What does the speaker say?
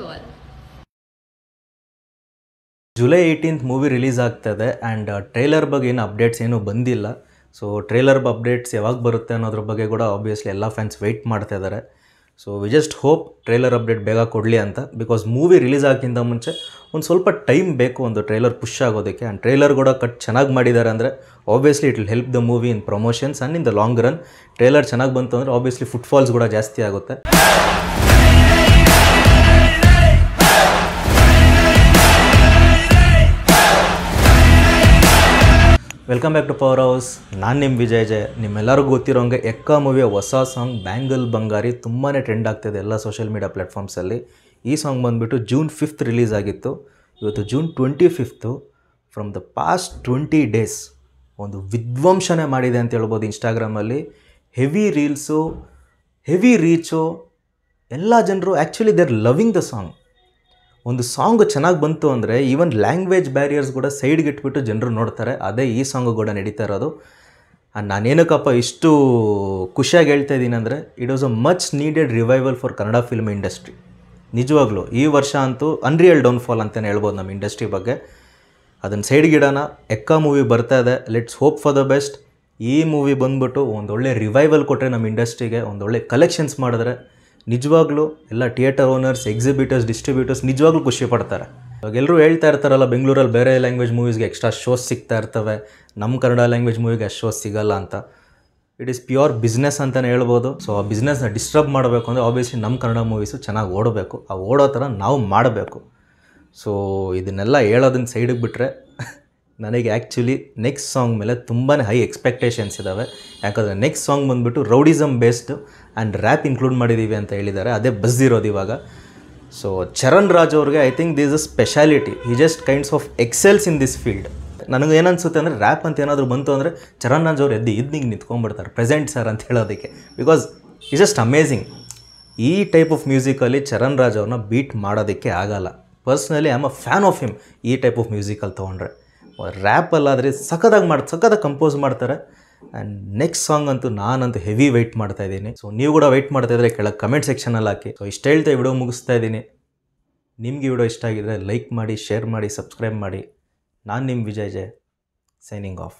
you all. July 18th movie release ಆಗ್ತದೆ and trailer ಬಗ್ಗೆ ಏನು ಅಪ್ಡೇಟ್ಸ್ ಏನೂ ಬಂದಿಲ್ಲ. ಸೊ ಟ್ರೈಲರ್ ಅಪ್ಡೇಟ್ಸ್ ಯಾವಾಗ ಬರುತ್ತೆ ಅನ್ನೋದ್ರ ಬಗ್ಗೆ ಕೂಡ ಆಬ್ವಿಯಸ್ಲಿ ಎಲ್ಲ ಫ್ಯಾನ್ಸ್ ವೆಯ್ಟ್ ಮಾಡ್ತಾ ಇದ್ದಾರೆ. So we just hope trailer update ಬೇಗ ಕೊಡಲಿ ಅಂತ, ಬಿಕಾಸ್ ಮೂವಿ ರಿಲೀಸ್ ಆಗೋಕ್ಕಿಂತ ಮುಂಚೆ ಒಂದು ಸ್ವಲ್ಪ ಟೈಮ್ ಬೇಕು ಒಂದು ಟ್ರೈಲರ್ ಪುಷ್ ಆಗೋದಕ್ಕೆ. ಆ್ಯಂಡ್ ಟ್ರೈಲರ್ ಕೂಡ ಚೆನ್ನಾಗಿ ಮಾಡಿದ್ದಾರೆ ಅಂದರೆ obviously it will help the movie in promotions and in the long run. Trailer ಚೆನ್ನಾಗಿ ಬಂತು ಅಂದರೆ ಆಬ್ವಿಯಸ್ಲಿ ಫುಟ್ಫಾಲ್ಸ್ ಕೂಡ ಜಾಸ್ತಿ ಆಗುತ್ತೆ. Welcome back to power house. ನಾನು ನಿಮ್ಮ ವಿಜಯ್ ಜಯ್. ನಿಮ್ಮೆಲ್ಲರಿಗೂ ಗೊತ್ತಿರೋಂಗೆ ಎಕ್ಕ ಮೂವಿಯ ಹೊಸ ಸಾಂಗ್ ಬ್ಯಾಂಗಲ್ ಬಂಗಾರಿ ತುಂಬಾ ಟ್ರೆಂಡ್ ಆಗ್ತಿದೆ ಎಲ್ಲ ಸೋಷಿಯಲ್ ಮೀಡಿಯಾ ಪ್ಲ್ಯಾಟ್ಫಾರ್ಮ್ಸಲ್ಲಿ. ಈ ಸಾಂಗ್ ಬಂದುಬಿಟ್ಟು June 5th ರಿಲೀಸ್ ಆಗಿತ್ತು. ಇವತ್ತು June 25th. From the past 20 days ಒಂದು ವಿಧ್ವಂಸನೆ ಮಾಡಿದೆ ಅಂತ ಹೇಳ್ಬೋದು ಇನ್ಸ್ಟಾಗ್ರಾಮಲ್ಲಿ. ಹೆವಿ ರೀಲ್ಸು, ಹೆವಿ ರೀಚು, ಎಲ್ಲ ಜನರು actually they are loving the song. ಒಂದು ಸಾಂಗ್ ಚೆನ್ನಾಗಿ ಬಂತು ಅಂದರೆ ಈವನ್ ಲ್ಯಾಂಗ್ವೇಜ್ ಬ್ಯಾರಿಯರ್ಸ್ ಕೂಡ ಸೈಡ್ಗೆ ಇಟ್ಬಿಟ್ಟು ಜನರು ನೋಡ್ತಾರೆ. ಅದೇ ಈ ಸಾಂಗು ಕೂಡ ನಡೀತಾ ಇರೋದು. ನಾನೇನಕ್ಕಪ್ಪ ಇಷ್ಟು ಖುಷಿಯಾಗಿ ಹೇಳ್ತಾ ಇದ್ದೀನಿ ಅಂದರೆ it was a much needed revival for Kannada film industry. ನಿಜವಾಗ್ಲೂ ಈ ವರ್ಷ ಅಂತೂ ಅನ್ರಿಯಲ್ ಡೌನ್ಫಾಲ್ ಅಂತಲೇ ಹೇಳ್ಬೋದು ನಮ್ಮ ಇಂಡಸ್ಟ್ರಿ ಬಗ್ಗೆ. ಅದನ್ನು ಸೈಡ್ಗಿಡೋಣ. ಎಕ್ಕ ಮೂವಿ ಬರ್ತಾ ಇದೆ, let's hope for the best. ಈ ಮೂವಿ ಬಂದ್ಬಿಟ್ಟು ಒಂದೊಳ್ಳೆ ರಿವೈವಲ್ ಕೊಟ್ಟರೆ ನಮ್ಮ ಇಂಡಸ್ಟ್ರಿಗೆ, ಒಂದೊಳ್ಳೆ ಕಲೆಕ್ಷನ್ಸ್ ಮಾಡಿದ್ರೆ ನಿಜವಾಗ್ಲೂ ಎಲ್ಲ ಥಿಯೇಟರ್ ಓನರ್ಸ್, ಎಕ್ಸಿಬಿಟರ್ಸ್, ಡಿಸ್ಟ್ರಿಬ್ಯೂಟರ್ಸ್ ನಿಜವಾಗ್ಲೂ ಖುಷಿ ಪಡ್ತಾರೆ. ಇವಾಗ ಎಲ್ಲರೂ ಹೇಳ್ತಾ ಇರ್ತಾರಲ್ಲ, ಬೆಂಗಳೂರಲ್ಲಿ ಬೇರೆ ಲ್ಯಾಂಗ್ವೇಜ್ ಮೂವೀಸ್ಗೆ ಎಕ್ಸ್ಟ್ರಾ ಶೋಸ್ ಸಿಗ್ತಾ ಇರ್ತವೆ, ನಮ್ಮ ಕನ್ನಡ ಲ್ಯಾಂಗ್ವೇಜ್ ಮೂವಿಗೆ ಅಷ್ಟು ಶೋಸ್ ಸಿಗಲ್ಲ ಅಂತ. ಇಟ್ ಈಸ್ ಪ್ಯೂರ್ ಬಿಸ್ನೆಸ್ ಅಂತಲೇ ಹೇಳ್ಬೋದು. ಸೊ ಆ ಬಿಸ್ನೆಸ್ನ ಡಿಸ್ಟರ್ಬ್ ಮಾಡಬೇಕು ಅಂದರೆ ಆಬ್ವಿಯಸ್ಲಿ ನಮ್ಮ ಕನ್ನಡ ಮೂವೀಸು ಚೆನ್ನಾಗಿ ಓಡಬೇಕು. ಆ ಓಡೋ ಥರ ನಾವು ಮಾಡಬೇಕು. ಸೊ ಇದನ್ನೆಲ್ಲ ಹೇಳೋದನ್ನ ಸೈಡಿಗೆ ಬಿಟ್ಟರೆ ನನಗೆ ಆ್ಯಕ್ಚುಲಿ ನೆಕ್ಸ್ಟ್ ಸಾಂಗ್ ಮೇಲೆ ತುಂಬಾ ಹೈ ಎಕ್ಸ್ಪೆಕ್ಟೇಷನ್ಸ್ ಇದ್ದಾವೆ. ಯಾಕಂದರೆ ನೆಕ್ಸ್ಟ್ ಸಾಂಗ್ ಬಂದುಬಿಟ್ಟು rowdyism based and rap include ಮಾಡಿದ್ದೀವಿ ಅಂತ ಹೇಳಿದ್ದಾರೆ. ಅದೇ ಬಸ್ ಇರೋದು ಇವಾಗ. ಸೊ ಚರಣ್ ರಾಜ್ ಅವ್ರಿಗೆ I think this a speciality. He just kinds of Excel's in this field. ನನಗೆ ಏನನ್ಸುತ್ತೆ ಅಂದರೆ ರ್ಯಾಪ್ ಅಂತ ಏನಾದರೂ ಬಂತು ಅಂದರೆ ಚರಣ್ ರಾಜ್ ಅವ್ರು ಹಿಂಗೆ ನಿಂತ್ಕೊಂಡ್ಬಿಡ್ತಾರೆ, ಪ್ರೆಸೆಂಟ್ ಸರ್ ಅಂತ ಹೇಳೋದಕ್ಕೆ. Because is just amazing. ಈ ಟೈಪ್ ಆಫ್ ಮ್ಯೂಸಿಕಲ್ಲಿ ಚರಣ್ ರಾಜ್ ಅವ್ರನ್ನ ಬೀಟ್ ಮಾಡೋದಕ್ಕೆ ಆಗಲ್ಲ. Personally I am a fan of him. ಈ ಟೈಪ್ ಆಫ್ ಮ್ಯೂಸಿಕಲ್ಲಿ ತೊಗೊಂಡ್ರೆ ರ್ಯಾಪಲ್ಲಾದರೆ ಸಖತ್ತಾಗಿ ಕಂಪೋಸ್ ಮಾಡ್ತಾರೆ. ಆ್ಯಂಡ್ ನೆಕ್ಸ್ಟ್ ಸಾಂಗ್ ಅಂತೂ ನಾನಂತೂ ಹೆವಿ ವೆಯ್ಟ್ ಮಾಡ್ತಾ ಇದ್ದೀನಿ. ಸೊ ನೀವು ಕೂಡ ವೆಯ್ಟ್ ಮಾಡ್ತಾ ಇದ್ದರೆ ಕೆಳಗೆ ಕಮೆಂಟ್ ಸೆಕ್ಷನಲ್ಲಿ ಹಾಕಿ. ಸೊ ಇಷ್ಟು ಹೇಳ್ತಾ ವಿಡಿಯೋ ಮುಗಿಸ್ತಾ ಇದ್ದೀನಿ. ನಿಮಗೆ ವಿಡಿಯೋ ಇಷ್ಟ ಆಗಿದ್ರೆ ಲೈಕ್ ಮಾಡಿ, ಶೇರ್ ಮಾಡಿ, ಸಬ್ಸ್ಕ್ರೈಬ್ ಮಾಡಿ. ನಾನು ನಿಮ್ಮ ವಿಜಯ್ ಜಯ್, ಸೈನಿಂಗ್ ಆಫ್.